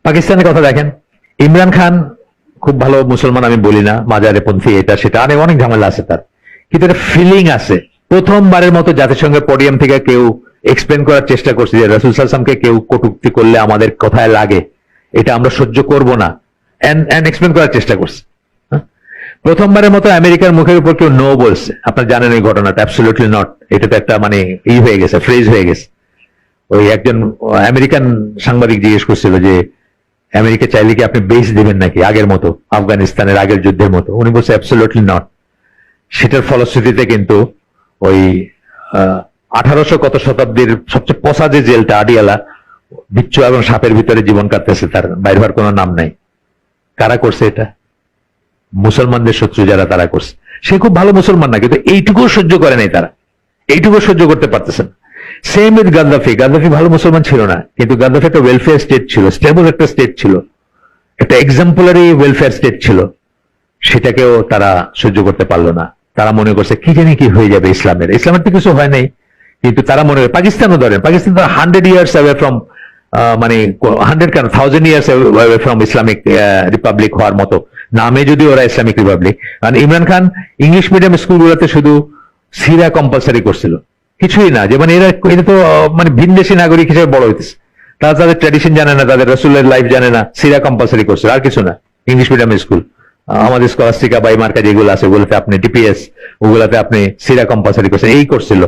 পাকিস্তানের কথা দেখেন, ইমরান খান খুব ভালো মুসলমান আমি বলি না, মাজারে পন্থী এটা সেটা অনেক ঝামেলা আছে তার, কিন্তু একটা ফিলিং আছে। প্রথমবারের মতো জাতিসংঘের পোডিয়াম থেকে কেউ এক্সপ্লেন করার চেষ্টা করছে যে রাসূল সাল্লাল্লাহু আলাইহি ওয়াসাল্লামকে কেউ কটূক্তি করলে আমাদের কথায় লাগে, এটা আমরা সহ্য করব না, এন্ড এক্সপ্লেন করার চেষ্টা করছে। প্রথমবারের মতো আমেরিকার মুখের উপর কেউ নো বলছে। আপনারা জানেন এই ঘটনাটা, অ্যাবসলিউটলি নট, এটা তো একটা মানে হয়ে গেছে, ফ্রেজ হয়ে গেছে। ওই একজন আমেরিকান সাংবাদিক জিজ্ঞেস করছিল যে আমেরিকা চাইলে কি আপনি বেস দিবেন নাকি আগের মতো, আফগানিস্তানের আগের যুদ্ধের মতো? উনি বলছে অ্যাবসলিউটলি নট। সেটার ফলশ্রুতিতে কিন্তু ওই 1800 কত শতাব্দীর সবচেয়ে পচা যে জেলটা আডিয়ালা, বিচ্ছু এবং সাপের ভিতরে জীবন কাটতেছে, তার বাইরে হওয়ার কোনো নাম নাই। কারা করছে এটা? মুসলমানদের শত্রু যারা, তারা করছে। সে খুব ভালো মুসলমান না, কিন্তু এইটুকু সহ্য করে নাই তারা, এইটুকু সহ্য করতে পারতেছেন। Same with Gaddafi. গাদ্দাফি ভালো মুসলমান ছিল না, কিন্তু গাদ্দাফি একটা ওয়েলফেয়ার স্টেট ছিল, স্টেবল একটা স্টেট ছিল, একটা এক্সাম্পলারি ওয়েলফেয়ার স্টেট ছিল, সেটাকেও তারা সহ্য করতে পারলো না। তারা মনে করছে কি জানি কি হয়ে যাবে ইসলামের। ইসলামের তো কিছু হয় নাই, কিন্তু তারা মনে করে, পাকিস্তানও ধরেন, পাকিস্তান তো 100 years away from মানে 100 কেন 1000 years away from Islamic Republic হওয়ার মতো, নামে যদি ওরা ইসলামিক রিপাবলিক। কারণ ইমরান খান ইংলিশ মিডিয়াম স্কুলগুলোতে শুধু সিরা কম্পালসারি করছিল, কিছুই না, যে মানে এরা তো মানে ভিনদেশী নাগরিক হিসেবে বড় হইতেছে, তারা তাদের ট্র্যাডিশন জানে না, তাদের রাসূলের লাইফ জানে না, সিরা কম্পালসারি করছিল, আর কিছু না। ইংলিশ মিডিয়াম স্কুল, আমাদের স্কলাস্টিকা বা মার্কা যেগুলো আছে ওগুলোতে আপনি ডিপিএস, ওগুলাতে আপনি সিরা কম্পালসারি করছেন, এই করছিল।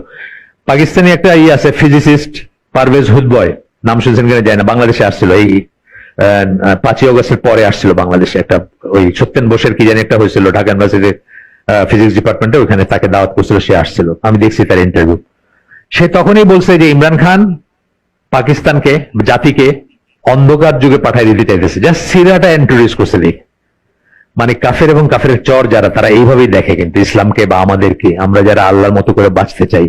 পাকিস্তানি একটা আছে ফিজিসিস্ট পারভেজ হুদবয়, নাম শুনছেন কিনা যায় না, বাংলাদেশে আসছিল এই 5ই অগস্টের পরে আসছিল বাংলাদেশে। একটা ওই সত্যেন বোসের কি জানি একটা হয়েছিল ঢাকা ইউনিভার্সিটির ফিজিক্স ডিপার্টমেন্টে, ওইখানে তাকে দাওয়াত করছিল, সে আসছিল, আমি দেখছি তার ইন্টারভিউ। সে তখনই বলছে যে ইমরান খান পাকিস্তানকে, জাতিকে অন্ধকার যুগে পাঠাই দিতে চাইতেছে, জাস্ট সিরাটা ইন্ট্রোডিউস করছে। দেখে মানে কাফের এবং কাফের চর যারা, তারা এইভাবেই দেখে কিন্তু ইসলামকে বা আমাদেরকে, আমরা যারা আল্লাহর মতো করে বাঁচতে চাই।